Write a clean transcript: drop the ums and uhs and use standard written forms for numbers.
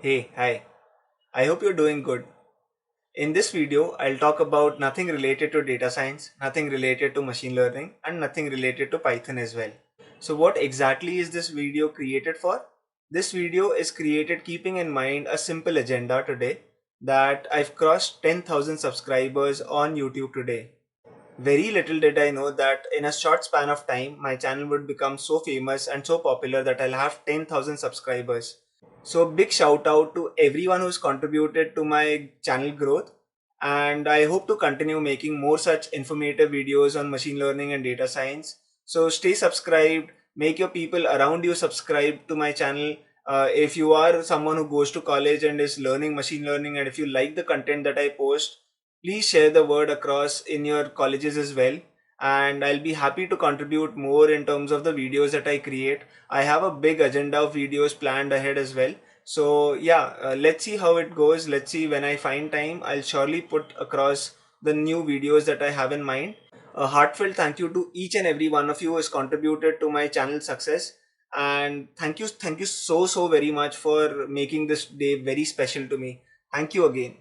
Hey, hi. I hope you're doing good. In this video, I'll talk about nothing related to data science, nothing related to machine learning, and nothing related to Python as well. So what exactly is this video created for? This video is created keeping in mind a simple agenda today that I've crossed 10,000 subscribers on YouTube today. Very little did I know that in a short span of time, my channel would become so famous and so popular that I'll have 10,000 subscribers. So big shout out to everyone who's contributed to my channel growth, and I hope to continue making more such informative videos on machine learning and data science. So stay subscribed, make your people around you subscribe to my channel. If you are someone who goes to college and is learning machine learning, and if you like the content that I post, please share the word across in your colleges as well, and I'll be happy to contribute more in terms of the videos that I create. I have a big agenda of videos planned ahead as well. So yeah, let's see how it goes. Let's see, when I find time, I'll surely put across the new videos that I have in mind. A heartfelt thank you to each and every one of you who has contributed to my channel success. And thank you so very much for making this day very special to me. Thank you again.